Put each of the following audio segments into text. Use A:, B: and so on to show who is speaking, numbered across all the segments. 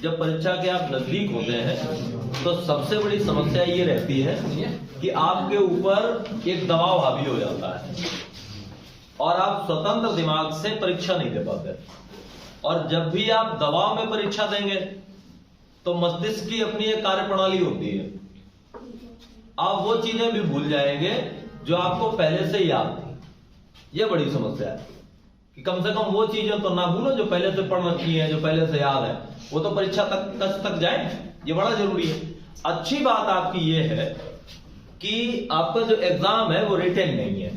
A: जब परीक्षा के आप नजदीक होते हैं तो सबसे बड़ी समस्या ये रहती है कि आपके ऊपर एक दबाव हावी हो जाता है और आप स्वतंत्र दिमाग से परीक्षा नहीं दे पाते। और जब भी आप दबाव में परीक्षा देंगे तो मस्तिष्क की अपनी एक कार्यप्रणाली होती है, आप वो चीजें भी भूल जाएंगे जो आपको पहले से याद थी। ये बड़ी समस्या है कि कम से कम वो चीजें तो ना भूलो जो पहले से पढ़ रखी है, जो पहले से याद है, वो तो परीक्षा तक जाए। ये बड़ा जरूरी है। अच्छी बात आपकी ये है कि आपका जो एग्जाम है वो रिटेन नहीं है,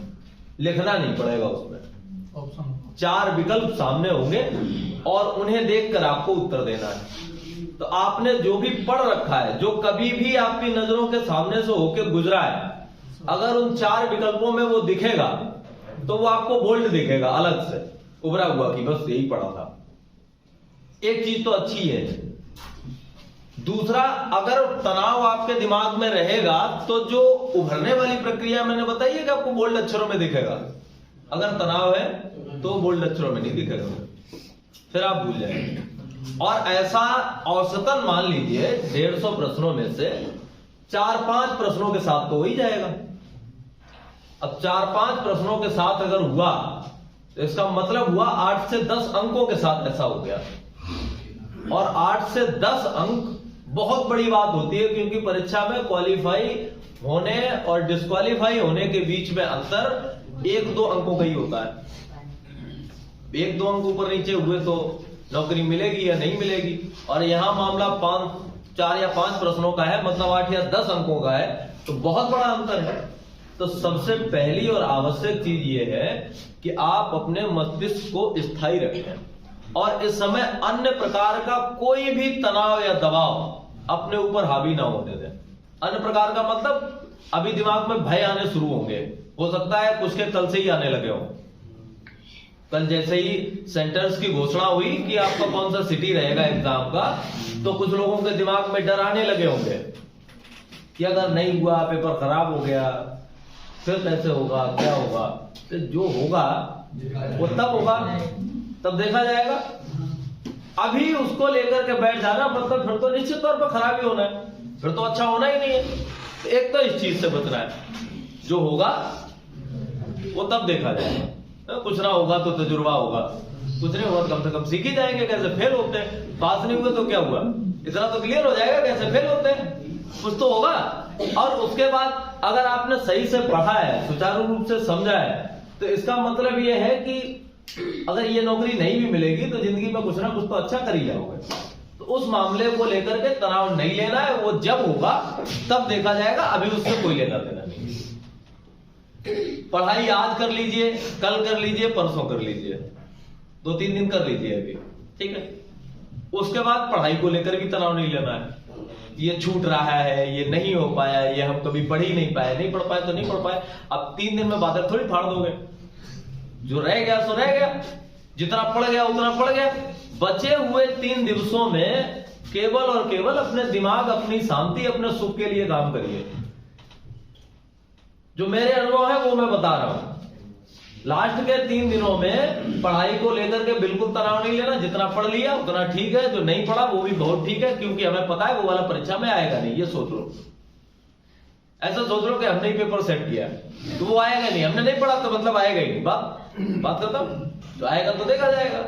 A: लिखना नहीं पड़ेगा। उसमें 4 विकल्प सामने होंगे और उन्हें देखकर आपको उत्तर देना है। तो आपने जो भी पढ़ रखा है, जो कभी भी आपकी नजरों के सामने से होकर गुजरा है, अगर उन 4 विकल्पों में वो दिखेगा तो वो आपको बोल्ड दिखेगा, अलग से उभरा हुआ कि बस यही पढ़ा था। एक चीज तो अच्छी है। दूसरा, अगर तनाव आपके दिमाग में रहेगा तो जो उभरने वाली प्रक्रिया मैंने बताई है कि आपको बोल्ड अक्षरों में दिखेगा, अगर तनाव है तो बोल्ड अक्षरों में नहीं दिखेगा, फिर आप भूल जाएंगे। और ऐसा औसतन मान लीजिए 150 प्रश्नों में से 4-5 प्रश्नों के साथ तो हो ही जाएगा। अब 4-5 प्रश्नों के साथ अगर हुआ तो इसका मतलब हुआ 8 से 10 अंकों के साथ ऐसा हो गया। और 8 से 10 अंक बहुत बड़ी बात होती है, क्योंकि परीक्षा में क्वालिफाई होने और डिस्क्वालीफाई होने के बीच में अंतर 1-2 अंकों का ही होता है। 1-2 अंक ऊपर नीचे हुए तो नौकरी मिलेगी या नहीं मिलेगी। और यहां मामला 4 या 5 प्रश्नों का है, मतलब 8 या 10 अंकों का है, तो बहुत बड़ा अंतर है। तो सबसे पहली और आवश्यक चीज ये है कि आप अपने मस्तिष्क को स्थायी रखें और इस समय अन्य प्रकार का कोई भी तनाव या दबाव अपने ऊपर हावी ना होने दें। अन्य प्रकार का मतलब अभी दिमाग में भय आने शुरू होंगे, हो सकता है कुछ के कल से ही आने लगे हो। कल जैसे ही सेंटर्स की घोषणा हुई कि आपका कौन सा सिटी रहेगा एग्जाम का, तो कुछ लोगों के दिमाग में डर आने लगे होंगे कि अगर नहीं हुआ, पेपर खराब हो गया, फिर कैसे होगा, क्या होगा। तो जो होगा वो तब होगा, तब देखा जाएगा। अभी उसको लेकर के बैठ जाना मतलब फिर तो निश्चित तौर पर खराब ही होना है, फिर तो अच्छा होना ही नहीं है। तो एक तो इस चीज से बचना है, जो होगा वो तब देखा जाएगा। कुछ ना होगा तो तजुर्बा होगा, कुछ नहीं होगा तो कम से कम सीख ही जाएंगे। कैसे फेल होते हैं, पास नहीं हुए तो क्या हुआ, इतना तो क्लियर हो जाएगा कैसे फेल होते हैं, कुछ तो होगा। और उसके बाद अगर आपने सही से पढ़ा है, सुचारू रूप से समझा है, तो इसका मतलब यह है कि अगर ये नौकरी नहीं भी मिलेगी तो जिंदगी में कुछ ना कुछ तो अच्छा कर ही जाओगे। तो उस मामले को लेकर के तनाव नहीं लेना है, वो जब होगा तब देखा जाएगा, अभी उससे कोई लेना देना नहीं। पढ़ाई आज कर लीजिए, कल कर लीजिए, परसों कर लीजिए, 2-3 दिन कर लीजिए अभी, ठीक है। उसके बाद पढ़ाई को लेकर भी तनाव नहीं लेना है। ये छूट रहा है, ये नहीं हो पाया, ये हम कभी पढ़ ही नहीं पाए, नहीं पढ़ पाए तो नहीं पढ़ पाए। अब 3 दिन में बादल थोड़ी फाड़ दोगे, जो रह गया सो रह गया, जितना पढ़ गया उतना पढ़ गया। बचे हुए 3 दिवसों में केवल और केवल अपने दिमाग, अपनी शांति, अपने सुख के लिए काम करिए। जो मेरे अनुभव है वो मैं बता रहा हूं। लास्ट के 3 दिनों में पढ़ाई को लेकर के बिल्कुल तनाव नहीं लेना, जितना पढ़ लिया उतना ठीक है, जो नहीं पढ़ा वो भी बहुत ठीक है, क्योंकि हमें पता है वो वाला परीक्षा में आएगा नहीं। ये सोच लो, ऐसा सोच लो कि हमने ही पेपर सेट किया तो वो आएगा नहीं, हमने नहीं पढ़ा तो मतलब आएगा ही नहीं। बात खत्म। जो आएगा तो देखा जाएगा।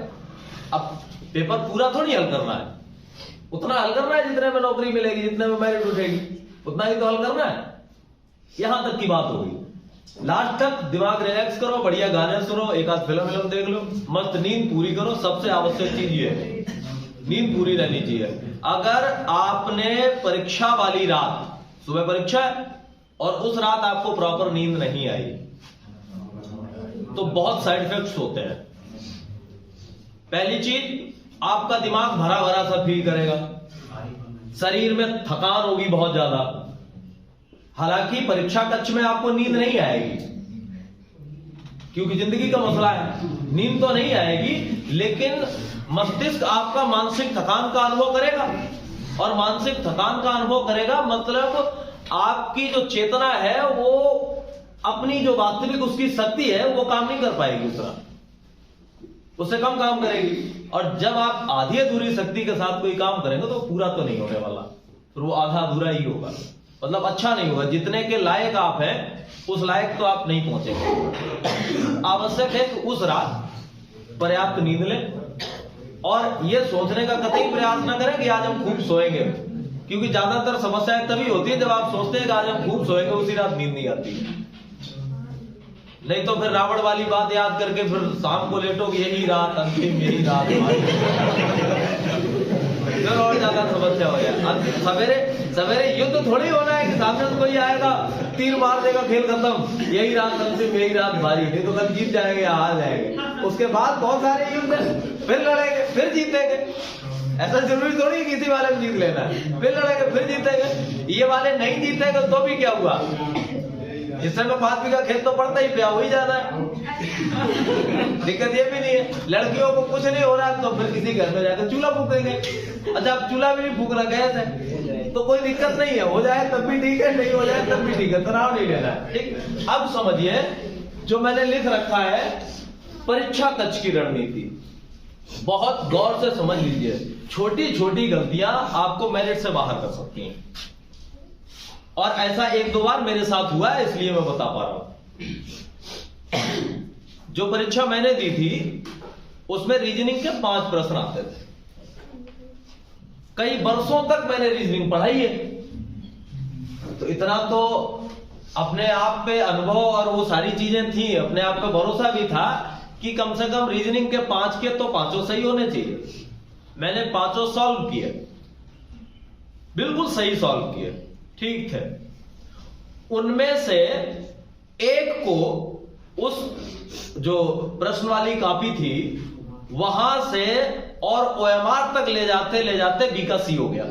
A: अब पेपर पूरा थोड़ी हल करना है, उतना हल करना है जितने में नौकरी मिलेगी, जितने में मेरिट उठेगी, उतना ही तो हल करना है। यहां तक की बात होगी। लास्ट तक दिमाग रिलैक्स करो, बढ़िया गाने सुनो, एक आध फिल्म देख लो, मस्त नींद पूरी करो। सबसे आवश्यक चीज ये है, नींद पूरी रहनी चाहिए। अगर आपने परीक्षा वाली रात, सुबह परीक्षा है और उस रात आपको प्रॉपर नींद नहीं आई तो बहुत साइड इफेक्ट्स होते हैं। पहली चीज, आपका दिमाग भरा भरा सा फील करेगा, शरीर में थकान होगी बहुत ज्यादा। हालांकि परीक्षा कक्ष में आपको नींद नहीं आएगी, क्योंकि जिंदगी का मसला है, नींद तो नहीं आएगी, लेकिन मस्तिष्क आपका मानसिक थकान का अनुभव करेगा। और मानसिक थकान का अनुभव करेगा मतलब आपकी जो चेतना है वो अपनी जो वास्तविक उसकी शक्ति है वो काम नहीं कर पाएगी उतना। उससे कम काम करेगी। और जब आप आधी अधूरी शक्ति के साथ कोई काम करेंगे तो पूरा तो नहीं होने वाला, फिर वो आधा अधूरा ही होगा, मतलब अच्छा नहीं होगा। जितने के लायक आप हैं उस लायक तो आप नहीं पहुंचेंगे। आवश्यक है कि उस रात पर्याप्त नींद लें और ये सोचने का कतई प्रयास ना करें कि आज हम खूब सोएंगे, क्योंकि ज्यादातर समस्याएं तभी होती है जब आप सोचते हैं कि आज हम खूब सोएंगे, उसी रात नींद नहीं आती। नहीं तो फिर रावण वाली बात याद करके फिर शाम को लेटोगे, यही रात अंतिम, यही रात फिर और ज्यादा समस्या हो जाए। सवेरे सवेरे युद्ध थोड़ी होना है कि सामने से कोई आएगा तीर मार देगा, खेल खत्म, यही रात अंतिम, यही रात भारी, नहीं तो कल जीत जाएंगे या हार जाएंगे। उसके बाद बहुत सारे युद्ध है, फिर लड़ेंगे, फिर जीतेंगे। ऐसा जरूरी थोड़ी किसी वाले में जीत लेना है, फिर लड़ेंगे, फिर जीतेंगे। ये वाले नहीं जीतेंगे तो भी क्या हुआ, इस समय 5 बीघा खेत तो पड़ता ही, ब्याह हो ही जाना है। दिक्कत ये भी नहीं है। लड़कियों को कुछ नहीं हो रहा है तो फिर किसी घर में जाकर चूल्हा फूक देंगे। अच्छा, अब चूल्हा भी नहीं फूकना, गैस है तो कोई दिक्कत नहीं है, हो जाए तब भी ठीक है, नहीं हो जाए तब भी ठीक है, तनाव नहीं लेना है। ठीक, अब समझिए जो मैंने लिख रखा है परीक्षा कक्ष की रणनीति, बहुत गौर से समझ लीजिए। छोटी छोटी गलतियां आपको मेरिट से बाहर कर सकती हैं, और ऐसा 1-2 बार मेरे साथ हुआ है, इसलिए मैं बता पा रहा हूं। जो परीक्षा मैंने दी थी उसमें रीजनिंग के 5 प्रश्न आते थे। कई वर्षों तक मैंने रीजनिंग पढ़ाई है, तो इतना तो अपने आप पे अनुभव और वो सारी चीजें थी, अपने आप पे भरोसा भी था कि कम से कम रीजनिंग के 5 के तो 5 सही होने चाहिए। मैंने 5 सॉल्व किए, बिल्कुल सही सॉल्व किए, ठीक थे। उनमें से एक को उस जो प्रश्न वाली कॉपी थी वहां से और OMR तक ले जाते बी का सी हो गया।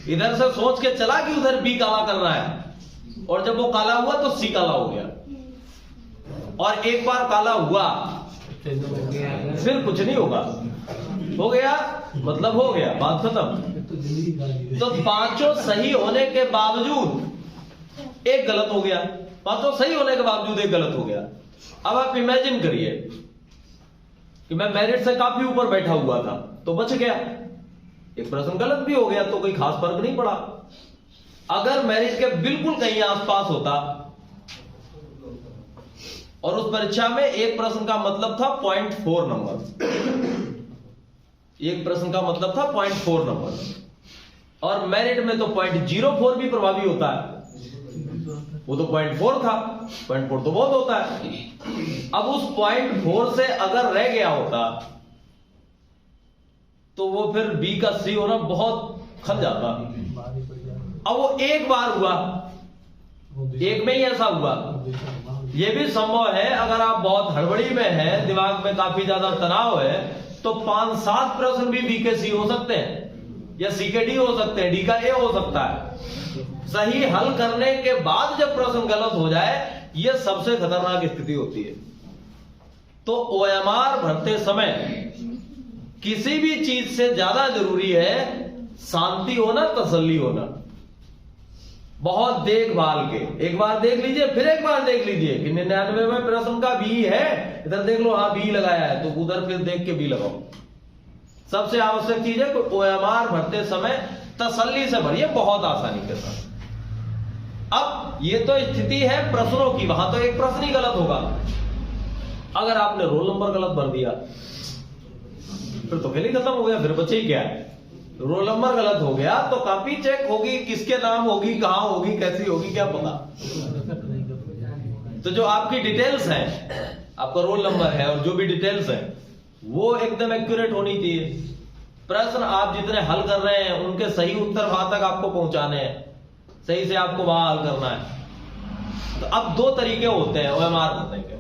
A: इधर से सोच के चला कि उधर बी काला करना है, और जब वो काला हुआ तो सी काला हो गया। और एक बार काला हुआ फिर कुछ नहीं होगा, हो गया मतलब हो गया, बात खत्म। तो 5 सही होने के बावजूद एक गलत हो गया, 5 सही होने के बावजूद एक गलत हो गया। अब आप इमेजिन करिए कि मैं मेरिट से काफी ऊपर बैठा हुआ था तो बच गया, एक प्रश्न गलत भी हो गया तो कोई खास फर्क नहीं पड़ा। अगर मेरिट के बिल्कुल कहीं आसपास होता, और उस परीक्षा में एक प्रश्न का मतलब था 0.4 नंबर, एक प्रश्न का मतलब था 0.4 नंबर, और मेरिट में तो 0.04 भी प्रभावी होता है, वो तो 0.4 था, 0.4 तो बहुत होता है। अब उस 0.4 से अगर रह गया होता तो वो फिर बी का सी होना बहुत खल जाता। अब वो एक बार हुआ, एक में ही ऐसा हुआ। ये भी संभव है अगर आप बहुत हड़बड़ी में हैं, दिमाग में काफी ज्यादा तनाव है, तो 5-7 प्रश्न भी बी के सी हो सकते हैं, या सी के डी हो सकते हैं, डी का ए हो सकता है। सही हल करने के बाद जब प्रश्न गलत हो जाए, यह सबसे खतरनाक स्थिति होती है। तो OMR भरते समय किसी भी चीज से ज्यादा जरूरी है शांति होना, तसल्ली होना। बहुत देखभाल के एक बार देख लीजिए, फिर एक बार देख लीजिए कि 99वें प्रश्न का बी है, इधर देख लो हाँ बी लगाया है, तो उधर फिर देख के बी लगाओ। सबसे आवश्यक चीज है कि OMR भरते समय तसल्ली से भरिए, बहुत आसानी के साथ। अब ये तो स्थिति है प्रश्नों की, वहां तो एक प्रश्न ही गलत होगा। अगर आपने रोल नंबर गलत भर दिया फिर तो खेल ही खत्म हो गया, फिर बचे ही क्या है। रोल नंबर गलत हो गया तो कॉपी चेक होगी, किसके नाम होगी, कहां होगी, कैसी होगी, क्या पता। तो जो आपकी डिटेल्स हैं, आपका रोल नंबर है और जो भी डिटेल्स हैं वो एकदम एक्यूरेट होनी चाहिए। प्रश्न आप जितने हल कर रहे हैं उनके सही उत्तर वहां तक आपको पहुंचाने हैं, सही से आपको वहां हल करना है। तो अब 2 तरीके होते हैं OMR भरने के।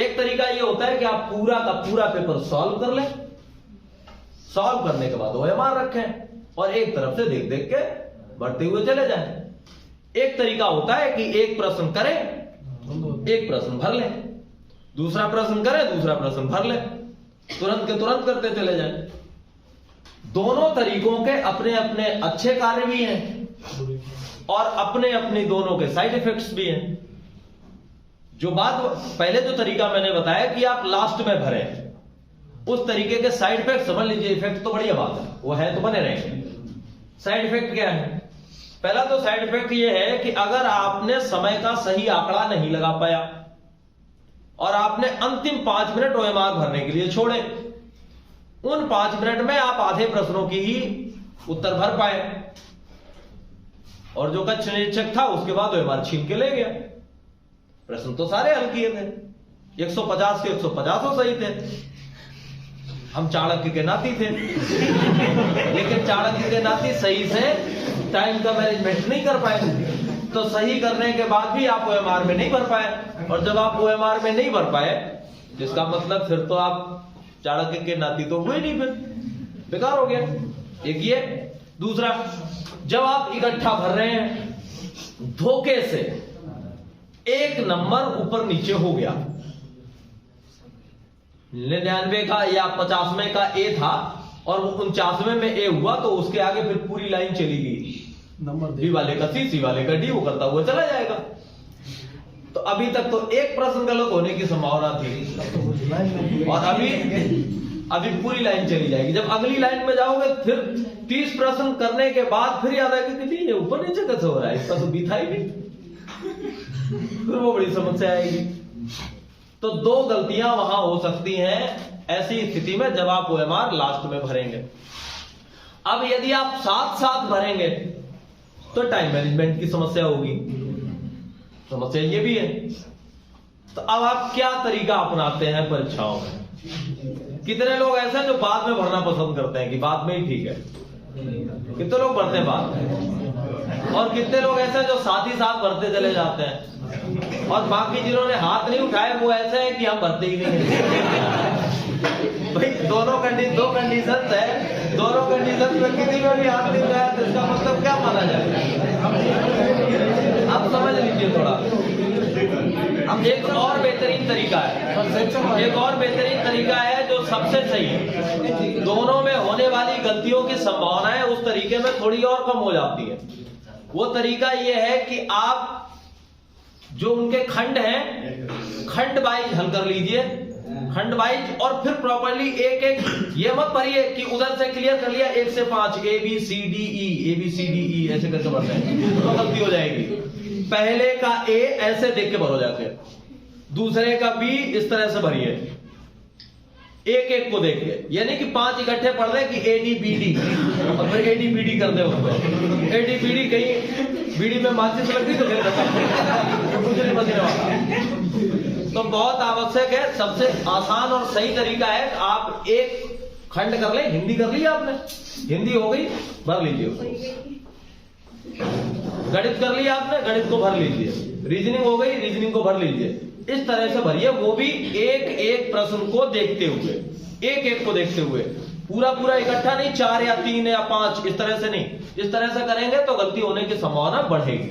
A: एक तरीका ये होता है कि आप पूरा का पूरा पेपर सॉल्व कर लें, सॉल्व करने के बाद OMR रखें और एक तरफ से देख देख के बढ़ते हुए चले जाएं। एक तरीका होता है कि एक प्रश्न करें, एक प्रश्न भर लें, दूसरा प्रश्न करें, दूसरा प्रश्न भर लें, तुरंत के तुरंत करते चले जाएं। दोनों तरीकों के अपने अपने अच्छे कार्य भी हैं और अपने अपने दोनों के साइड इफेक्ट्स भी हैं। जो बात पहले जो तरीका मैंने बताया कि आप लास्ट में भरें, उस तरीके के साइड इफेक्ट समझ लीजिए। इफेक्ट तो बढ़िया बात है, वो है तो बने रहेंगे। साइड इफेक्ट क्या है? पहला तो साइड इफेक्ट ये है कि अगर आपने समय का सही आंकड़ा नहीं लगा पाया और आपने अंतिम 5 मिनट OMR भरने के लिए छोड़े, उन 5 मिनट में आप आधे प्रश्नों की ही उत्तर भर पाए और जो कक्ष निरीक्षक था उसके बाद OMR छीन के ले गया। प्रश्न तो सारे हल किए थे, 150 के 150 सही थे। हम चाणक्य के नाती थे लेकिन चाणक्य के नाती सही से टाइम का मैनेजमेंट नहीं कर पाए, तो सही करने के बाद भी आप OMR में नहीं भर पाए। और जब आप OMR में नहीं भर पाए, जिसका मतलब फिर तो आप चाणक्य के नाती तो हुए नहीं, फिर बेकार हो गया। एक ये। दूसरा, जब आप इकट्ठा भर रहे हैं, धोखे से एक नंबर ऊपर नीचे हो गया, 99 का या 50वें का A था और वो 49वें में A हुआ, तो उसके आगे फिर पूरी लाइन चली गई, नंबर B वाले का C, C वाले का D, वो करता हुआ चला जाएगा। तो अभी तक तो एक प्रश्न गलत होने की संभावना थी और अभी पूरी लाइन चली जाएगी। जब अगली लाइन में जाओगे फिर 30 प्रश्न करने के बाद फिर याद आएगा कि ये ऊपर नीचे कैसे हो रहा है, इसका तो B था ही नहीं, फिर वो बड़ी समस्या आएगी। तो 2 गलतियां वहां हो सकती हैं ऐसी स्थिति में जब आप OMR लास्ट में भरेंगे। अब यदि आप साथ साथ भरेंगे तो टाइम मैनेजमेंट की समस्या होगी, समस्या ये भी है। तो अब आप क्या तरीका अपनाते हैं परीक्षाओं में? कितने लोग ऐसे हैं जो बाद में भरना पसंद करते हैं कि बाद में ही ठीक है, कितने लोग भरते हैं बाद में, और कितने लोग ऐसे हैं जो साथ ही साथ भरते चले जाते हैं, और बाकी जिन्होंने हाथ नहीं उठाए वो ऐसे हैं कि हम भरते ही नहीं हैं। भाई दो कंडीशन है, दोनों कंडीशन में किसी में भी हाथ नहीं उठाया तो इसका मतलब क्या माना जाए? आप समझ लीजिए थोड़ा। अब एक और बेहतरीन तरीका है, जो सबसे सही है, दोनों में होने वाली गलतियों की संभावनाएं उस तरीके में थोड़ी और कम हो जाती है। वो तरीका ये है कि आप जो उनके खंड हैं, खंड वाइज हल कर लीजिए, खंड वाइज, और फिर प्रॉपर्ली एक एक, ये मत भरिए कि उधर से क्लियर कर लिया 1 से 5 ABCDE ऐसे करके भरते हैं तो गलती हो जाएगी। पहले का A ऐसे देख के भरो जाके, दूसरे का B इस तरह से भरिए, एक एक को देख के, यानी कि 5 इकट्ठे पढ़ रहे कि ADBD और फिर ADBD कर दे उसको। ADBD कहीं बीड़ी में माचिस लग गई तो कुछ नहीं बचने वाला। तो बहुत आवश्यक है, सबसे आसान और सही तरीका है आप एक खंड कर ले। हिंदी कर ली आपने, हिंदी हो गई, भर लीजिए उसको। गणित कर लिया आपने, गणित को भर लीजिए। रीजनिंग हो गई, रीजनिंग को भर लीजिए। इस तरह से भरिए, वो भी एक एक प्रश्न को देखते हुए, एक एक को देखते हुए, पूरा इकट्ठा नहीं, 4 या 3 या 5 इस तरह से नहीं। इस तरह से करेंगे तो गलती होने की संभावना बढ़ेगी,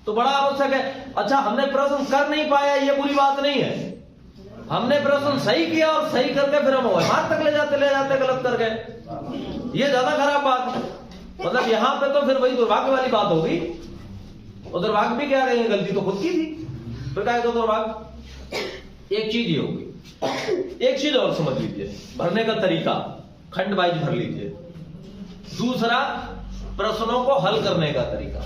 A: तो बड़ा आवश्यक है। अच्छा, हमने प्रश्न कर नहीं पाया, ये बुरी बात नहीं है, हमने प्रश्न सही किया और सही करके फिर हम OMR तक ले जाते गलत कर गए, ये ज्यादा खराब बात है। मतलब यहां पे तो फिर वही दुर्भाग्य वाली बात होगी। और दुर्भाग्य भी क्या कहेंगे, गलती तो खुद की थी, फिर क्या तो दुर्भाग्य। एक चीज ये होगी, एक चीज और समझ लीजिए, भरने का तरीका खंड वाइज भर लीजिए। दूसरा, प्रश्नों को हल करने का तरीका।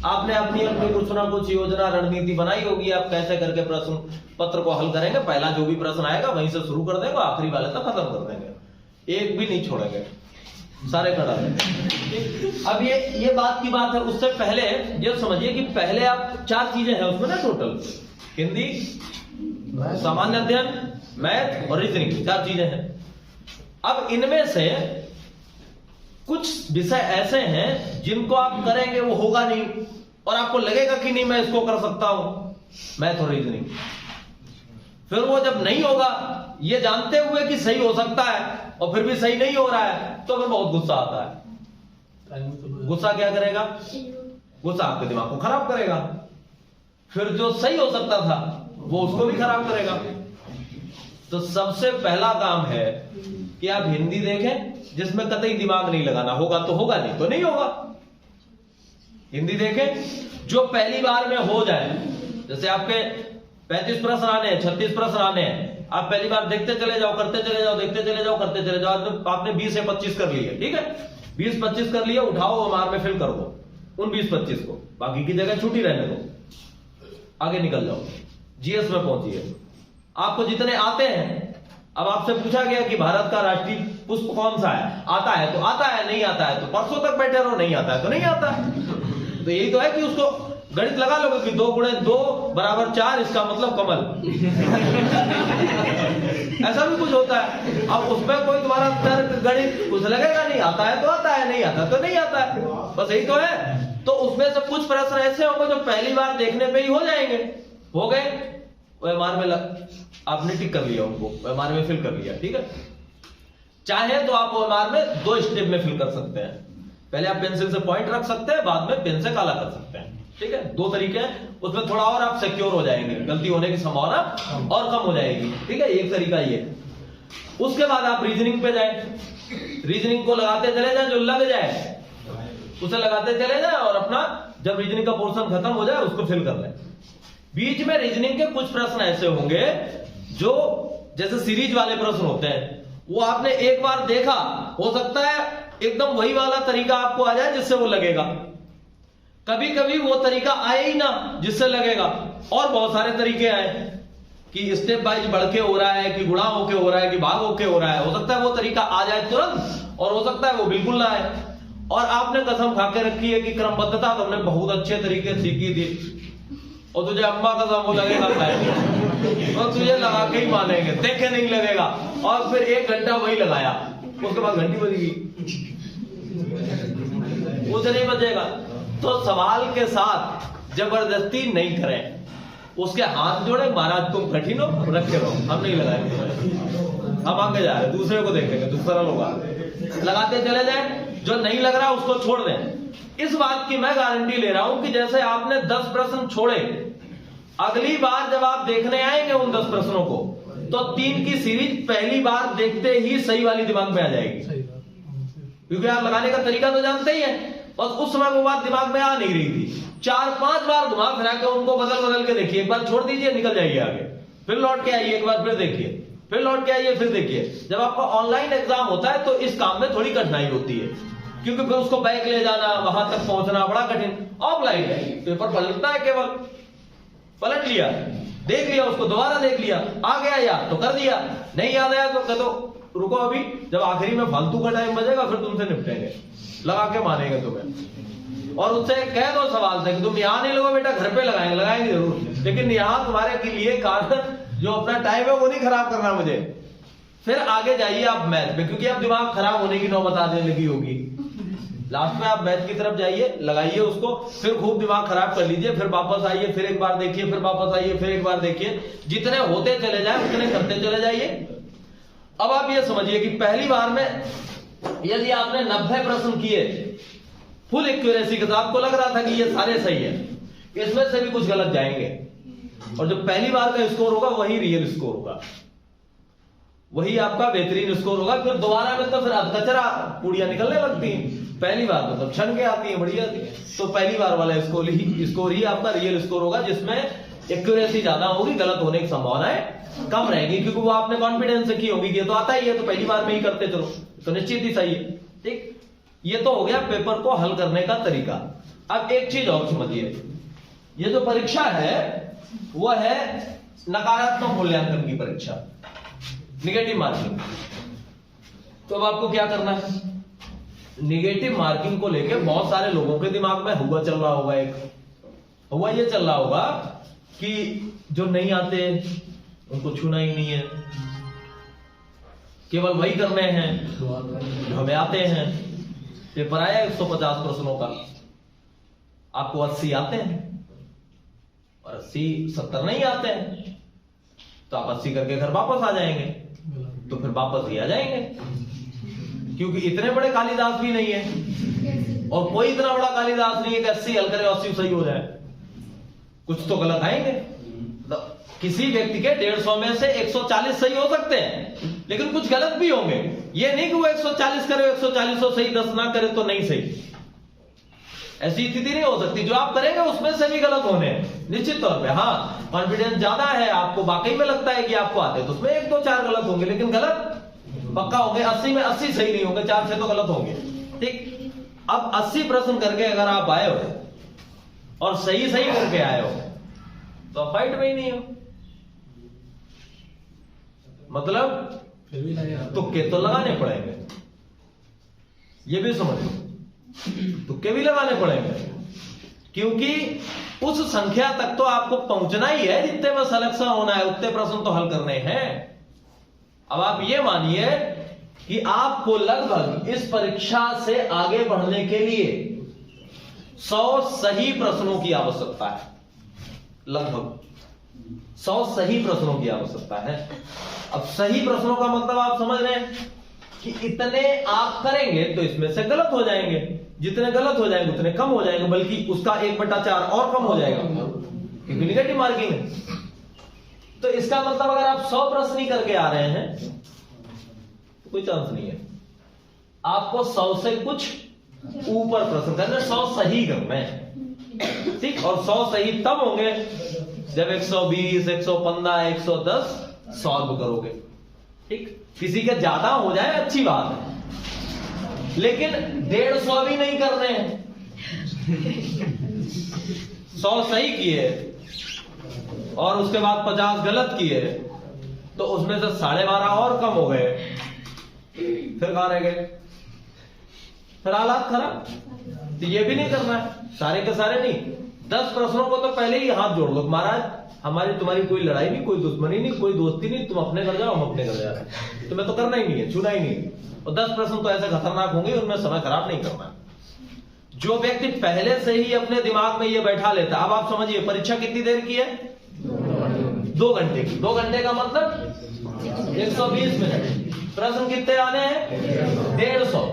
A: आपने अपनी कुछ ना कुछ योजना रणनीति बनाई होगी, आप कैसे करके प्रश्न पत्र को हल करेंगे। पहला जो भी प्रश्न आएगा वहीं से शुरू कर देंगे, आखिरी वाले तक खत्म कर देंगे, एक भी नहीं छोड़ेंगे, सारे कर देंगे। अब ये बात की बात है। उससे पहले ये समझिए कि पहले आप 4 चीजें हैं उसमें ना, टोटल हिंदी, सामान्य अध्ययन, मैथ और रीजनिंग, 4 चीजें हैं। अब इनमें से कुछ विषय ऐसे हैं जिनको आप करेंगे वो होगा नहीं, और आपको लगेगा कि नहीं मैं इसको कर सकता हूं, मैथ और रीजनिंग। फिर वो जब नहीं होगा, ये जानते हुए कि सही हो सकता है और फिर भी सही नहीं हो रहा है, तो फिर बहुत गुस्सा आता है। गुस्सा क्या करेगा? गुस्सा आपके दिमाग को खराब करेगा, फिर जो सही हो सकता था वो उसको भी खराब करेगा। तो सबसे पहला काम है कि आप हिंदी देखें जिसमें कतई दिमाग नहीं लगाना, होगा तो होगा, नहीं तो नहीं होगा। हिंदी देखें जो पहली बार में हो जाए, जैसे आपके 35 प्रश्न आने हैं, 36 प्रश्न आने हैं। आप पहली बार देखते चले जाओ, करते चले जाओ, देखते चले जाओ, करते चले जाओ। आपने 20 या 25 कर लिए, ठीक है, 20-25 कर लिए, उठाओ ओएमआर में फिल कर दो उन 20-25 को, बाकी की जगह छुट्टी रहने दो, आगे निकल जाओ, जीएस में पहुंचिए। आपको जितने आते हैं, अब आपसे पूछा गया कि भारत का राष्ट्रीय पुष्प कौन सा है, आता है तो आता है, नहीं आता है तो परसों तक बैठे रहो, नहीं आता है तो नहीं आता है। तो यही तो है कि उसको गणित लगा लोगे कि 2 × 2 = 4, इसका मतलब कमल। ऐसा भी कुछ होता है। अब उसमें कोई तुम्हारा तर्क गणित कुछ लगेगा नहीं, आता है तो आता है, नहीं आता तो नहीं आता है, बस यही तो है। तो उसमें से कुछ प्रश्न ऐसे होंगे जो पहली बार देखने पे ही हो जाएंगे, हो गए, ओएमआर में आपने टिक कर लिया, उनको ओएमआर में फिल कर लिया, ठीक है। चाहे तो आप ओएमआर में 2 स्टेप में फिल कर सकते हैं, पहले आप पेंसिल से पॉइंट रख सकते हैं, बाद में पेन से काला कर सकते हैं, ठीक है। 2 तरीके हैं, उसमें थोड़ा और आप सिक्योर हो जाएंगे, गलती होने की संभावना और कम हो जाएगी, ठीक है। एक तरीका ये। उसके बाद आप रीजनिंग पे जाए, रीजनिंग को लगाते चले जाए, जो लग जाए उसे लगाते चले जाए, और अपना जब रीजनिंग का पोर्शन खत्म हो जाए उसको फिल कर लें। बीच में रीजनिंग के कुछ प्रश्न ऐसे होंगे जो जैसे सीरीज वाले प्रश्न होते हैं, वो आपने एक बार देखा, हो सकता है एकदम वही वाला तरीका आपको आ जाए जिससे वो लगेगा, कभी कभी वो तरीका आए ही ना जिससे लगेगा, और बहुत सारे तरीके आए कि स्टेप वाइज बढ़ के हो रहा है, कि गुणा होके हो रहा है, कि भाग होके हो रहा है। हो सकता है वो तरीका आ जाए तुरंत, और हो सकता है वो बिल्कुल ना आए। और आपने कसम खा के रखी है कि क्रमबद्धता तुमने बहुत अच्छे तरीके से सीखी थी, और तुझे अम्मा कसम वो लगेगा तो तुझे लगा के ही मानेंगे, देखे नहीं लगेगा। और फिर 1 घंटा वही लगाया, उसके बाद घंटी बजेगी, उसे नहीं बजेगा। तो सवाल के साथ जबरदस्ती नहीं करें, उसके हाथ जोड़े, महाराज तुम कठिन हो, रखे रहो, हम नहीं लगाएंगे, हम आगे जा रहे, दूसरे को देखेंगे तो सरल होगा। लगाते चले जाए, जो नहीं लग रहा उसको छोड़ दें। इस बात की मैं गारंटी ले रहा हूं कि जैसे आपने 10 प्रश्न छोड़े, अगली बार जब आप देखने आएंगे उन 10 प्रश्नों को, तो 3 की सीरीज पहली बार देखते ही सही वाली दिमाग में आ जाएगी, क्योंकि आप लगाने का तरीका तो जानते ही है। बस उस समय वो बात दिमाग में आ नहीं रही थी, 4-5 बार घुमा फिरा के उनको बदल बदल के देखिए, एक बार छोड़ दीजिए, निकल जाइए आगे, फिर लौट के आइए, एक बार फिर देखिए, फिर लौट के आइए, फिर देखिए। जब आपका ऑनलाइन एग्जाम होता है तो इस काम में थोड़ी कठिनाई होती है, क्योंकि फिर उसको बैक ले जाना, वहां तक पहुंचना बड़ा कठिन। ऑफलाइन है, पेपर पलटना है, केवल पलट लिया, देख लिया, उसको दोबारा देख लिया, आ गया याद तो कर दिया, नहीं याद आया तो कह दो रुको, अभी जब आखिरी में फालतू का टाइम बचेगा फिर तुमसे निपटेंगे, लगा के मानेंगे तुम्हें। और उससे कह दो सवाल से कि तुम यहां नहीं लोगे बेटा, घर पे लगाएंगे, लगाएंगे जरूर, लेकिन यहां तुम्हारे के लिए कारण जो अपना टाइम है वो नहीं खराब करना मुझे। फिर आगे जाइए आप मैथ में, क्योंकि अब दिमाग खराब होने की नौबत आने लगी होगी, लास्ट में आप मैथ की तरफ जाइए, लगाइए उसको, फिर खूब दिमाग खराब कर लीजिए, फिर वापस आइए, फिर एक बार देखिए, फिर वापस आइए, फिर एक बार देखिए, जितने होते चले जाए उतने करते चले जाइए। अब आप ये समझिए कि पहली बार में यदि आपने 90 प्रश्न किए फुल एक्यूरेसी के साथ, आपको लग रहा था कि ये सारे सही है, इसमें से भी कुछ गलत जाएंगे, और जो पहली बार का स्कोर होगा वही रियल स्कोर होगा, वही आपका बेहतरीन स्कोर होगा। फिर दोबारा में तो फिर कचरा पूड़ियां निकलने लगती हैं, पहली बार तो सब छन के आती है, बढ़िया थी, तो पहली बार वाला स्कोर ही आपका रियल स्कोर होगा, जिसमें एक्यूरेसी ज्यादा होगी, गलत होने की संभावनाएं कम रहेगी, क्योंकि वो आपने कॉन्फिडेंस से की होगी कि ये तो आता ही है, तो पहली बार में ही करते चलो, तो निश्चित ही सही है, ठीक। ये तो हो गया पेपर को हल करने का तरीका। अब एक चीज और समझिए, ये जो परीक्षा है वो है नकारात्मक मूल्यांकन की परीक्षा, निगेटिव मार्किंग। तो अब आपको क्या करना है, निगेटिव मार्किंग को लेकर बहुत सारे लोगों के दिमाग में हुआ चल रहा होगा, हुआ ये चल रहा होगा कि जो नहीं आते उनको छूना ही नहीं है, केवल वही करने हैं जो हमें आते हैं। पेपर आया 150 प्रश्नों का, आपको 80 आते हैं और 80-70 नहीं आते हैं, तो आप 80 करके घर वापस आ जाएंगे, तो फिर वापस ही आ जाएंगे, क्योंकि इतने बड़े कालिदास भी नहीं है, और कोई इतना बड़ा कालिदास नहीं है कि 80 हल करे 80 सही हो जाए, कुछ तो गलत आएंगे। तो किसी व्यक्ति के 150 में से 140 सही हो सकते हैं, लेकिन कुछ गलत भी होंगे। ये नहीं कि वो 140 करे 140 सही, 10 ना करे तो नहीं सही। ऐसी स्थिति नहीं हो सकती। जो आप करेंगे उसमें से भी गलत होने निश्चित तौर पे। हाँ, कॉन्फिडेंस ज्यादा है, आपको वाकई में लगता है कि आपको आते हैं, तो उसमें 1 2 4 गलत होंगे, लेकिन गलत पक्का होंगे। 80 में 80 सही नहीं होंगे, 4 6 तो गलत होंगे। ठीक, अब 80 प्रश्न करके अगर आप आए हो और सही सही करके आए हो तो आप फाइट में ही नहीं हो। मतलब तुक्के तो लगाने पड़ेंगे, ये भी समझ लो, तुक्के भी लगाने पड़ेंगे, क्योंकि उस संख्या तक तो आपको पहुंचना ही है जितने में सिलेक्शन होना है, उतने प्रश्न तो हल करने हैं। अब आप ये मानिए कि आपको लगभग इस परीक्षा से आगे बढ़ने के लिए 100 सही प्रश्नों की आवश्यकता है। लगभग 100 सही प्रश्नों की आवश्यकता है। अब सही प्रश्नों का मतलब आप समझ रहे हैं कि इतने आप करेंगे तो इसमें से गलत हो जाएंगे, जितने गलत हो जाएंगे उतने कम हो जाएंगे, बल्कि उसका 1/4 और कम हो जाएगा, क्योंकि निगेटिव मार्किंग है। तो इसका मतलब अगर आप 100 प्रश्न ही करके आ रहे हैं तो कोई चांस नहीं है। आपको 100 से कुछ ऊपर प्रश्न करने, 100 सही करना है। ठीक, और 100 सही तब होंगे जब 120, 115, 110 सॉल्व करोगे। ठीक, किसी के ज्यादा हो जाए अच्छी बात है, लेकिन 150 भी नहीं करने हैं। 100 सही किए और उसके बाद 50 गलत किए तो उसमें से 12.5 और कम हो गए, फिर कहां रह गए? फिर हालात खराब। तो ये भी नहीं करना है, सारे के सारे नहीं। 10 प्रश्नों को तो पहले ही हाथ जोड़ लो, महाराज हमारी तुम्हारी कोई लड़ाई नहीं, कोई दुश्मनी नहीं, कोई दोस्ती नहीं, तुम अपने घर जाओ, हम अपने घर जा रहे हैं, तुम्हें तो करना ही नहीं है, छूना ही नहीं। और 10 प्रश्न तो ऐसे खतरनाक होंगे, उनमें समय खराब नहीं करना। जो व्यक्ति पहले से ही अपने दिमाग में ये बैठा लेता, अब आप समझिए परीक्षा कितनी देर की है? 2 घंटे की। 2 घंटे का मतलब 120 मिनट। प्रश्न कितने आने हैं? 150।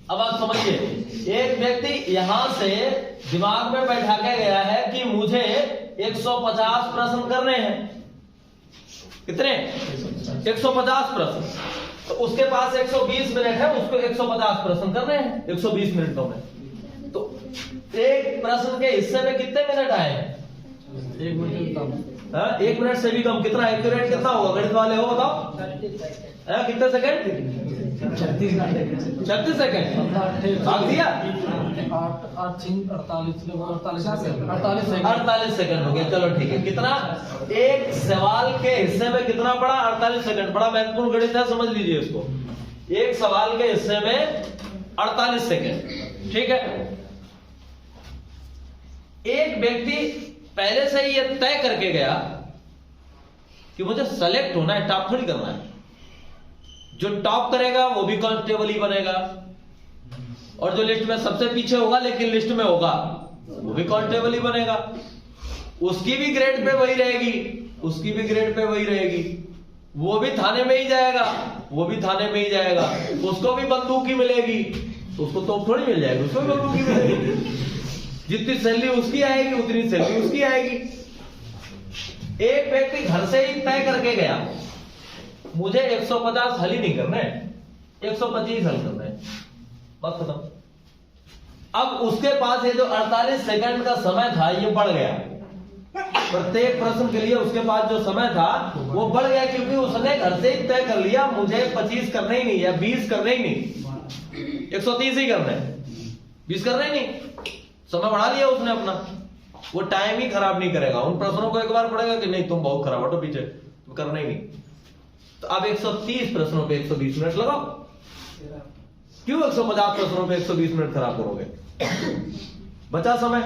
A: अब आप समझिए, एक व्यक्ति यहां से दिमाग में बैठा के गया है कि मुझे 150 प्रश्न करने हैं। कितने? 150 प्रश्न। तो उसके पास 120 मिनट है, उसको 150 प्रश्न करने हैं 120 मिनटों में। तो एक प्रश्न के हिस्से में कितने मिनट आए हैं?
B: 1 मिनट।
A: 1 मिनट से भी कम। कितना एक्यूरेट कितना होगा? गणित वाले हो बताओ, कितने सेकंड? 36 सेकंड। भाग दिया? 48 सेकंड हो गया। चलो ठीक है। कितना? एक सवाल के हिस्से में कितना पड़ा? 48 सेकंड। बड़ा महत्वपूर्ण गणित है, समझ लीजिए इसको। एक सवाल के हिस्से में 48 सेकंड। ठीक है। एक व्यक्ति पहले से ही यह तय करके गया कि मुझे सेलेक्ट होना है, टॉप थोड़ी करना है। जो टॉप करेगा वो भी कांस्टेबल ही बनेगा, और जो लिस्ट में सबसे पीछे होगा लेकिन लिस्ट में होगा वो भी कांस्टेबल ही बनेगा। उसकी भी ग्रेड पे वही रहेगी, उसकी भी ग्रेड पे वही रहेगी। वो भी थाने में ही जाएगा, वो भी थाने में ही जाएगा। उसको भी बंदूक ही मिलेगी, उसको तोप थोड़ी मिल जाएगी, उसको भी बंदूक ही मिलेगी। जितनी सैलरी उसकी आएगी उतनी सैलरी उसकी आएगी। एक व्यक्ति घर से ही तय करके गया, मुझे 150 हल ही नहीं करने, 125 हल करना है, बात खत्म। अब उसके पास ये जो 48 सेकंड का समय था ये बढ़ गया। प्रत्येक प्रश्न के लिए उसके पास जो समय था वो बढ़ गया, क्योंकि उसने घर से ही तय कर लिया मुझे 25 करने ही नहीं या 20 करने ही नहीं, 130 ही करना है, 20 करने ही नहीं। समय बढ़ा लिया उसने अपना। वो टाइम ही खराब नहीं करेगा। उन प्रश्नों को एक बार पढ़ेगा कि नहीं तुम बहुत खराब हटो पीछे, तुम करना ही नहीं। तो अब 130 प्रश्नों पे 120 मिनट लगाओ। क्यों 150 प्रश्नों पे 120 मिनट खराब करोगे? बचा समय।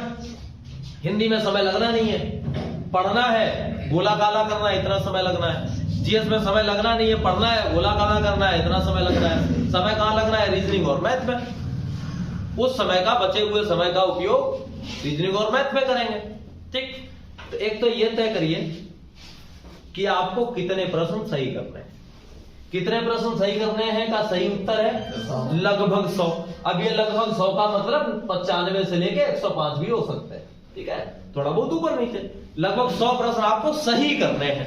A: हिंदी में समय लगना नहीं है, पढ़ना है, गोला काला करना है, इतना समय लगना है। जीएस में समय लगना नहीं है, पढ़ना है, गोला काला करना है, इतना समय लगना है। समय कहां लगना है? रीजनिंग और मैथ में। उस समय का, बचे हुए समय का उपयोग रीजनिंग और मैथ में करेंगे। ठीक। तो एक तो ये तय करिए कि आपको कितने प्रश्न सही करने हैं। कितने प्रश्न सही करने हैं का सही उत्तर है लगभग 100। अब ये लगभग 100 का मतलब 95 से लेके 105 भी हो सकते हैं। ठीक है, थोड़ा बहुत ऊपर नीचे। लगभग 100 प्रश्न आपको सही करने हैं।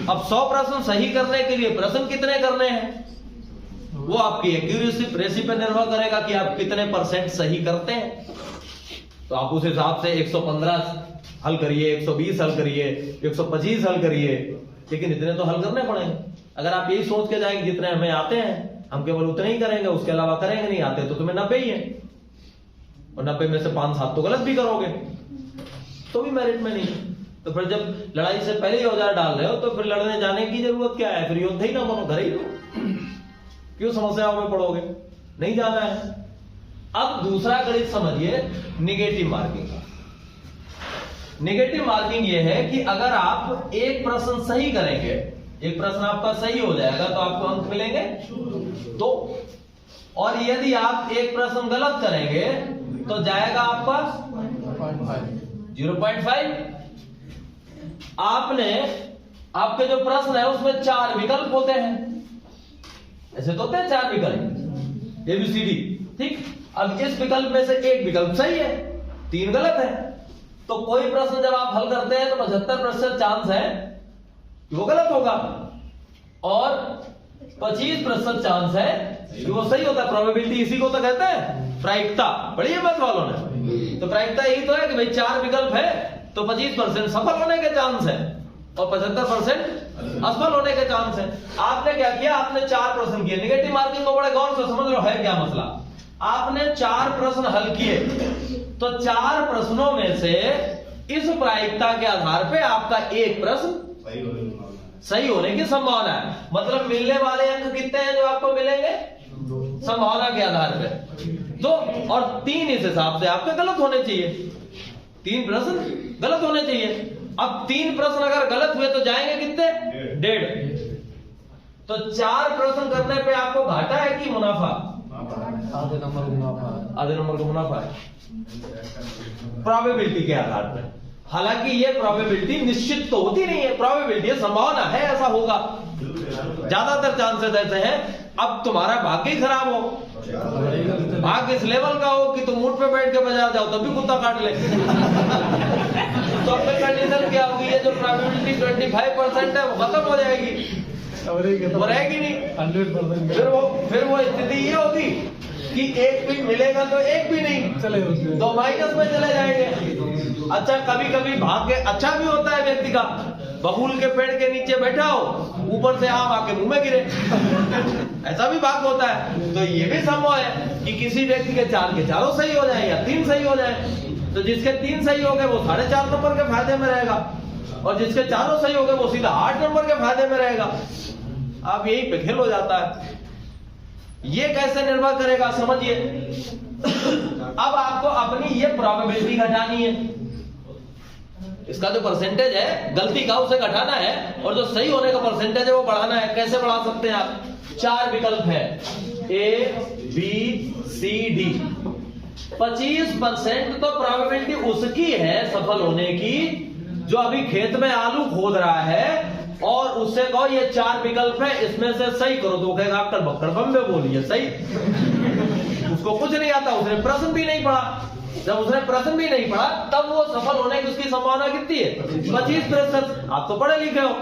A: अब 100 प्रश्न सही करने के लिए प्रश्न कितने करने हैं वो आपकी एक्यूरेसी पे निर्भर करेगा कि आप कितने % सही करते हैं। तो आप उस हिसाब से 115 हल करिए, 120 हल करिए, 125 हल करिए, लेकिन इतने तो हल करने पड़ेंगे। अगर आप यही सोच के जाएंगे जितने हमें आते हैं हम केवल उतने ही करेंगे, उसके अलावा करेंगे नहीं, आते तो तुम्हें 90 ही है, और 90 में से 5-7 तो गलत भी करोगे तो भी मेरिट में नहीं। तो फिर जब लड़ाई से पहले ही औजार डाल रहे हो तो फिर लड़ने जाने की जरूरत क्या है? फिर योद्धा ही ना बनो, घर ही रहो, क्यों समस्याओं में पड़ोगे? नहीं जाना है। अब दूसरा गणित समझिए, निगेटिव मार्किंग का। निगेटिव मार्किंग ये है कि अगर आप एक प्रश्न सही करेंगे, एक प्रश्न आपका सही हो जाएगा तो आपको अंक मिलेंगे 2, और यदि आप एक प्रश्न गलत करेंगे तो जाएगा आपका 0.5। आपके जो प्रश्न है उसमें 4 विकल्प होते हैं, ऐसे तो होते हैं 4 विकल्प ABCD, ठीक। अब इस विकल्प में से एक विकल्प सही है, 3 गलत है, तो कोई प्रश्न जब आप हल करते हैं तो 75% चांस है कि वो गलत होगा और 25% चांस है कि वो सही होता है। प्रोबेबिलिटी इसी को तो कहते हैं प्रायिकता, पढ़ी है मैथ वालों ने। तो प्रायिकता यही तो है कि भाई 4 विकल्प है तो 25% सफल होने के चांस है और 75% असफल होने के चांस है। आपने क्या किया? आपने 4 प्रश्न किए। निगेटिव मार्किंग को बड़े गौर से समझ लो है क्या मसला। आपने 4 प्रश्न हल किए तो 4 प्रश्नों में से इस प्रायिकता के आधार पे आपका एक प्रश्न सही होने की संभावना है। मतलब मिलने वाले अंक कितने हैं जो आपको मिलेंगे संभावना के आधार पे 2, और 3 इस हिसाब से आपके गलत होने चाहिए। 3 प्रश्न गलत होने चाहिए। अब 3 प्रश्न अगर गलत हुए तो जाएंगे कितने? 1.5। तो 4 प्रश्न करने पे आपको घाटा है कि मुनाफा?
B: आधे नंबर मुनाफा है।
A: आधे नंबर का मुनाफा है प्रोबेबिलिटी के आधार पर। हालांकि ये प्रोबेबिलिटी निश्चित तो होती नहीं है, प्रोबेबिलिटी संभावना है ऐसा होगा, ज्यादातर चांसेस ऐसे हैं। अब तुम्हारा भाग्य ही खराब हो, भाग्य इस लेवल का हो कि तुम ऊंट पे बैठ के बाजार जाओ तब भी कुत्ता काट ले तो अपनी कंडीशन क्या होगी? ये जो प्रोबेबिलिटी 25% है वो खत्म हो जाएगी, वो रहेगी नहीं।
B: 100%
A: फिर वो स्थिति ये होगी कि एक भी मिलेगा तो एक भी नहीं,
B: चले
A: तो माइनस में चले जाएंगे। अच्छा, कभी कभी भाग्य अच्छा भी होता है व्यक्ति का, बबूल के पेड़ के नीचे बैठा हो, ऊपर से आम आके मुंह में गिरे ऐसा भी भाग्य होता है। तो ये भी संभव है कि किसी व्यक्ति के 4 के 4 सही हो जाए या 3 सही हो जाए। तो जिसके 3 सही हो गए वो 4.5 नंबर के फायदे में रहेगा, और जिसके 4 सही हो गए वो सीधा 8 नंबर के फायदे में रहेगा। अब यही पे खेल हो जाता है। ये कैसे निर्भर करेगा समझिए। अब आपको अपनी ये प्रोबेबिलिटी घटानी है, इसका जो परसेंटेज है गलती का उसे घटाना है, और जो सही होने का परसेंटेज है वो बढ़ाना है। कैसे बढ़ा सकते हैं आप? 4 विकल्प है ABCD। 25% तो प्रोबेबिलिटी उसकी है सफल होने की जो अभी खेत में आलू खोद रहा है और उससे कहो ये 4 विकल्प है, इसमें से सही करो, तो कहेगा आप बक्कड़ बम्बे बोलिए सही। उसको कुछ नहीं आता, उसने प्रश्न भी नहीं पढ़ा। जब उसने प्रश्न भी नहीं पढ़ा तब वो सफल होने की उसकी संभावना कितनी है? 25%। आप तो पढ़े लिखे हो,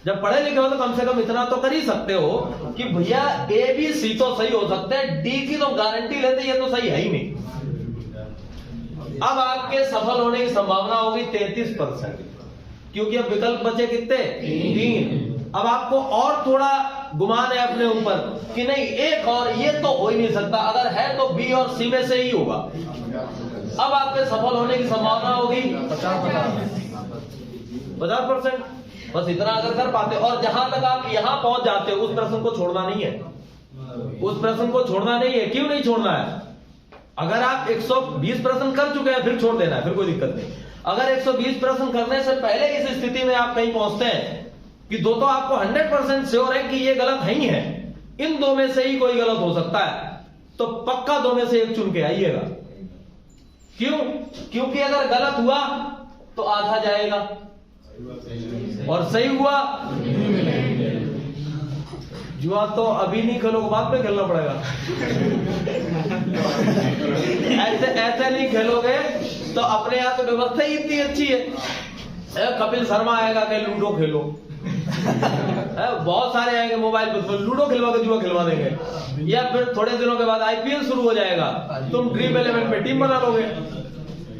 A: जब पढ़े लिखे हो तो कम से कम इतना तो कर ही सकते हो कि भैया ABC तो सही हो सकते हैं, D की तो गारंटी लेते ये तो सही है ही नहीं। अब आपके सफल होने की संभावना होगी 33%, क्योंकि अब विकल्प बचे कितने? 3। अब आपको और थोड़ा गुमान है अपने ऊपर कि नहीं एक और, ये तो हो ही नहीं सकता, अगर है तो B और C में से ही होगा। अब आपके सफल होने की संभावना होगी 50%। बस इतना अगर कर पाते, और जहां तक आप यहां पहुंच जाते हो उस प्रश्न को छोड़ना नहीं है, उस प्रश्न को छोड़ना नहीं है। क्यों नहीं छोड़ना है? अगर आप 120 प्रश्न कर चुके हैं फिर छोड़ देना है, फिर कोई दिक्कत नहीं। अगर 120 प्रश्न करने से पहले इस स्थिति में आप कहीं पहुंचते हैं कि 2 तो आपको 100% श्योर है कि ये गलत नहीं है, इन 2 में से ही कोई गलत हो सकता है, तो पक्का 2 में से एक चुन के आइएगा। क्यों? क्योंकि अगर गलत हुआ तो आधा जाएगा और सही हुआ जुआ तो अभी नहीं खेलोगे, बाद में खेलना पड़ेगा ऐसे नहीं खेलोगे तो अपने यहाँ तो व्यवस्था ही इतनी अच्छी है। कपिल शर्मा आएगा कि लूडो खेलो बहुत सारे आएंगे मोबाइल पे, लूडो खिलवा के जुआ खिलवा देंगे। या फिर थोड़े दिनों के बाद IPL शुरू हो जाएगा, तुम ड्रीम 11 पे टीम बना लोगे,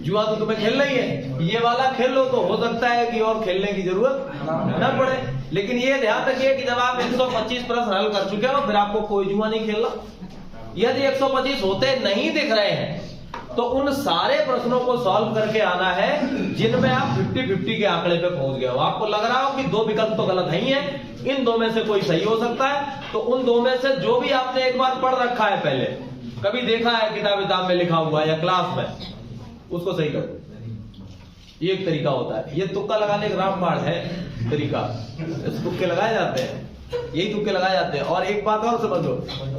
A: जुआ तो तुम्हें खेलना ही है, ये वाला खेल लो तो हो सकता है कि और खेलने की जरूरत न पड़े। लेकिन ये ध्यान रखिए कि जब आप 125 प्रश्न हल कर चुके हो फिर आपको कोई जुआ नहीं खेलना। यदि 125 होते नहीं दिख रहे हैं तो उन सारे प्रश्नों को सॉल्व करके आना है जिनमें आप 50-50 के आंकड़े पे पहुंच गए हो। आपको लग रहा हो कि 2 विकल्प तो गलत ही है, इन 2 में से कोई सही हो सकता है, तो उन 2 में से जो भी आपने एक बार पढ़ रखा है, पहले कभी देखा है किताब में लिखा हुआ है या क्लास में, उसको सही कर दो। ये एक तरीका होता है। ये तुक्का लगाने का रामबाण है तरीका, इस तुक्के लगाए जाते हैं, यही तुक्के लगाए जाते हैं। और एक बात और समझो,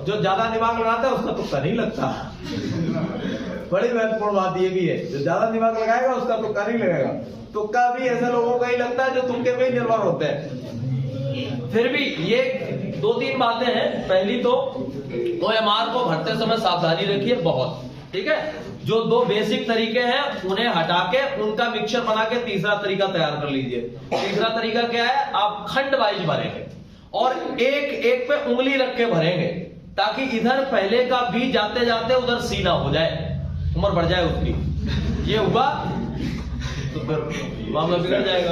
A: जो ज्यादा दिमाग लगाता है उसका तुक्का नहीं लगता। बड़ी महत्वपूर्ण बात ये भी है, जो ज्यादा दिमाग लगाएगा उसका तुक्का नहीं लगेगा। तुक्का भी ऐसे लोगों का ही लगता है जो तुक्के पे ही निर्भर होते हैं। फिर भी ये 2-3 बातें हैं। पहली तो OMR को भरते समय सावधानी रखिए बहुत, ठीक है। जो 2 बेसिक तरीके हैं उन्हें हटा के उनका मिक्सचर बना के तीसरा तरीका तैयार कर लीजिए। तीसरा तरीका क्या है, आप खंड वाइज भरेंगे और एक पे उंगली रख के भरेंगे ताकि इधर पहले का बी जाते जाते उधर सी ना हो जाए, उम्र बढ़ जाए उसकी। ये हुआ तो फिर मामला बिगड़ जाएगा।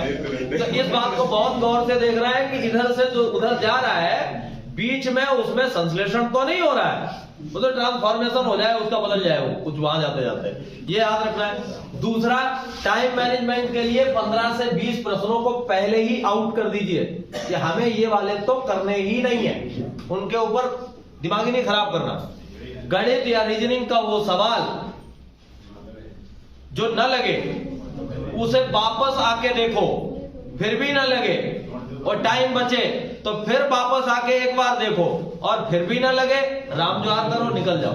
A: तो इस बात को बहुत गौर से देख रहा है कि इधर से जो उधर जा रहा है बीच में उसमें संश्लेषण तो नहीं हो रहा है, उधर ट्रांसफॉर्मेशन हो जाए, उसका बदल जाए वो कुछ वहां जाते जाते, ये याद रखना है। दूसरा, टाइम मैनेजमेंट के लिए 15 से 20 प्रश्नों को पहले ही आउट कर दीजिए कि हमें ये वाले तो करने ही नहीं है, उनके ऊपर दिमाग ही नहीं खराब करना। गणित या रीजनिंग का वो सवाल जो न लगे उसे वापस आके देखो, फिर भी न लगे और टाइम बचे तो फिर वापस आके एक बार देखो और फिर भी ना लगे, राम जोहार करो, निकल जाओ।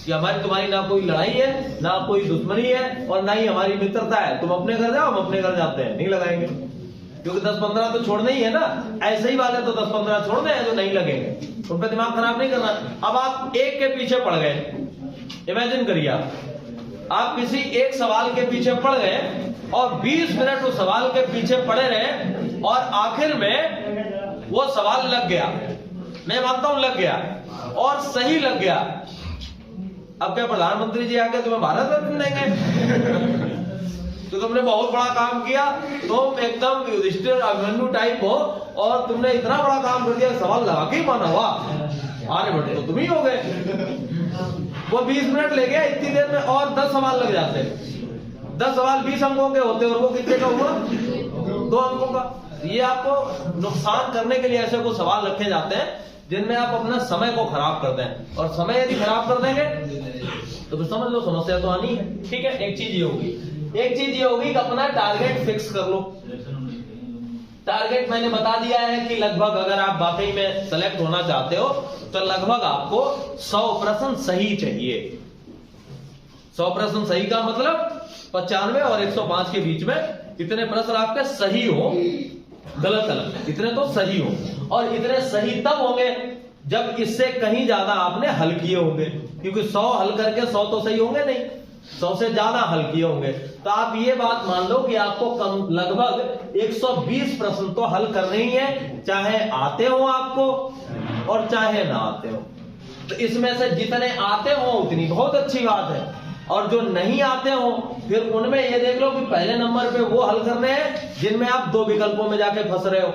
A: कि हमारी तुम्हारी ना कोई लड़ाई है, ना कोई दुश्मनी है और ना ही हमारी मित्रता है, तुम अपने घर जाओ, हम अपने घर जाते हैं, नहीं लगाएंगे। क्योंकि 10-15 तो छोड़ने ही है ना, ऐसे ही वाले तो 10-15 छोड़ने हैं जो नहीं लगेंगे, उन पर दिमाग खराब नहीं करना। अब आप एक के पीछे पड़ गए, इमेजिन करिए आप किसी एक सवाल के पीछे पड़ गए और 20 मिनट उस सवाल के पीछे पड़े रहे और आखिर में वो सवाल लग गया, मैं मानता हूं लग गया और सही लग गया। अब क्या प्रधानमंत्री जी आके तुम्हें भारत रत्न देंगे? तो तुमने बहुत बड़ा काम किया, तुम एकदम युधिष्ठिर अभिमन्यु टाइप हो और तुमने इतना बड़ा काम कर दिया, सवाल लगा के ही माना हुआ, अरे बेटे तो तुम ही हो गए। वो 20 मिनट ले गया, इतनी देर में और 10 सवाल लग जाते। 10 सवाल 20 अंकों के होते और वो कितने का हुआ? 2 अंकों का। ये आपको नुकसान करने के लिए ऐसे कुछ सवाल रखे जाते हैं जिनमें आप अपना समय को खराब कर दें, और समय यदि खराब कर देंगे तो फिर समझ लो समस्या तो आनी है। ठीक है, एक चीज ये होगी कि अपना टारगेट फिक्स कर लो। टारगेट मैंने बता दिया है कि लगभग अगर आप वाकई में सेलेक्ट होना चाहते हो तो लगभग आपको 100 प्रश्न सही चाहिए। 100 प्रश्न सही का मतलब 95 और 105 के बीच में इतने प्रश्न आपके सही हो, गलत इतने तो सही हो, और इतने सही तब होंगे जब इससे कहीं ज्यादा आपने हल किए होंगे, क्योंकि 100 हल करके 100 तो सही होंगे नहीं, 100 से ज्यादा हल किए होंगे। तो आप ये बात मान लो कि आपको कम लगभग 120 प्रश्न तो हल करने ही है, चाहे आते हो आपको और चाहे ना आते हो। तो इसमें से जितने आते हो उतनी बहुत अच्छी बात है, और जो नहीं आते हो फिर उनमें ये देख लो कि पहले नंबर पे वो हल करने हैं जिनमें आप 2 विकल्पों में जाके फंस रहे हो।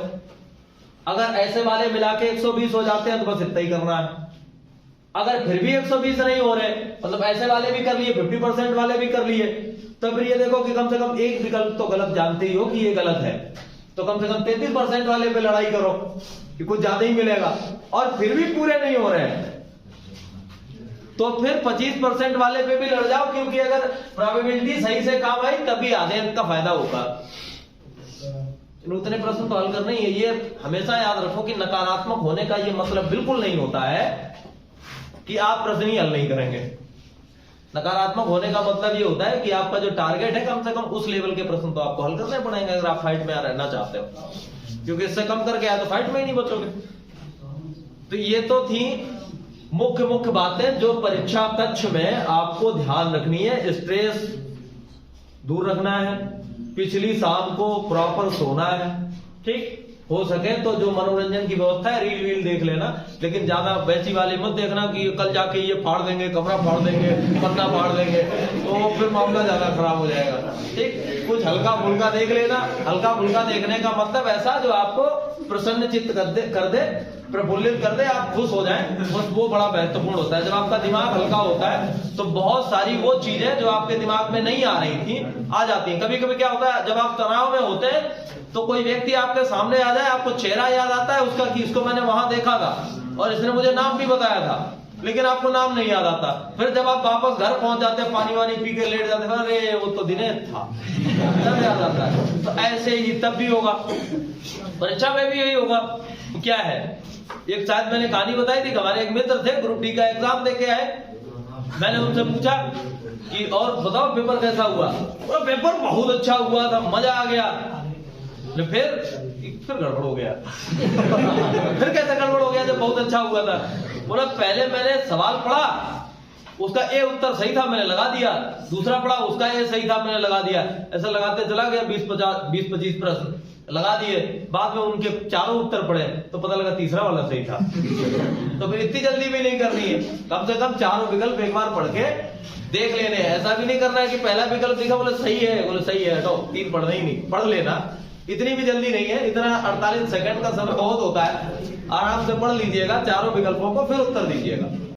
A: अगर ऐसे वाले मिला के 120 हो जाते हैं तो बस इतना ही करना है। अगर फिर भी 120 नहीं हो रहे, मतलब ऐसे वाले भी कर लिए, 50% वाले भी कर लिए, तो फिर ये देखो कि कम से कम एक विकल्प तो गलत जानते ही हो कि ये गलत है, तो कम से कम 33% वाले पे लड़ाई करो कि कुछ ज्यादा ही मिलेगा। और फिर भी पूरे नहीं हो रहे हैं तो फिर 25% वाले पे भी लड़ जाओ, क्योंकि अगर प्रोबेबिलिटी सही से काम आई तभी आधे का फायदा होगा। उतने प्रश्न तो हल करने ही है। ये हमेशा याद रखो कि नकारात्मक होने का ये मतलब बिल्कुल नहीं होता है कि आप प्रश्न ही हल नहीं करेंगे। नकारात्मक होने का मतलब ये होता है कि आपका जो टारगेट है कम से कम उस लेवल के प्रश्न तो आपको हल करने पड़ेंगे अगर आप फाइट में रहना चाहते हो, क्योंकि इससे कम करके आए तो फाइट में ही नहीं बचोगे। तो ये तो थी मुख्य बातें जो परीक्षा कक्ष में आपको ध्यान रखनी है। स्ट्रेस दूर रखना है, पिछली शाम को प्रॉपर सोना है, ठीक। हो सके तो जो मनोरंजन की व्यवस्था है रील वील देख लेना, लेकिन ज्यादा वैसी वाली मत देखना कि कल जाके ये फाड़ देंगे, कमरा फाड़ देंगे, पन्ना फाड़ देंगे, तो फिर मामला ज्यादा खराब हो जाएगा। ठीक, कुछ हल्का फुल्का देख लेना। हल्का फुल्का देखने का मतलब ऐसा जो आपको प्रसन्न चित्त कर दे, प्रफुल्लित कर दे, आप खुश हो जाएं, बस वो बड़ा महत्वपूर्ण होता है। जब आपका दिमाग हल्का होता है तो बहुत सारी वो चीजें जो आपके दिमाग में नहीं आ रही थी आ जाती हैं। कभी कभी क्या होता है, जब आप तनाव में होते हैं तो कोई व्यक्ति आपके सामने आ जाए, आपको चेहरा याद आता है उसका कि इसको मैंने वहां देखा था और इसने मुझे नाम भी बताया था, लेकिन आपको नाम नहीं याद आता। फिर जब आप वापस घर पहुंच जाते हैं, पानी वानी पी के लेट जाते हैं, अरे वो तो दिनेश था, तब याद आता है। तो ऐसे ही तब भी होगा, परीक्षा में भी यही होगा। तो क्या है, एक शायद मैंने कहानी बताई थी, हमारे एक मित्र थे, ग्रुप डी का एग्जाम देके आए। मैंने उनसे पूछा कि और बताओ पेपर कैसा हुआ। वो पेपर बहुत अच्छा हुआ था, मजा आ गया। फिर गड़बड़ हो गया। फिर कैसे गड़बड़ हो गया जब बहुत अच्छा हुआ था? बोला पहले मैंने सवाल पढ़ा, उसका ए उत्तर सही था, मैंने लगा दिया। दूसरा पढ़ा, उसका ए सही था, मैंने लगा दिया। ऐसा लगाते चला गया, 20-25 प्रश्न लगा दिए। बाद में उनके चारों उत्तर पढ़े तो पता लगा तीसरा वाला सही था। तो फिर इतनी जल्दी भी नहीं करनी है, कम से कम चारों विकल्प एक बार पढ़ के देख लेने। ऐसा भी नहीं करना है कि पहला विकल्प दिखा बोले सही है, बोले सही है, तो 3 पढ़ना ही नहीं, पढ़ लेना। इतनी भी जल्दी नहीं है, इतना 48 सेकंड का समय बहुत होता है। आराम से पढ़ लीजिएगा चारों विकल्पों को, फिर उत्तर दीजिएगा।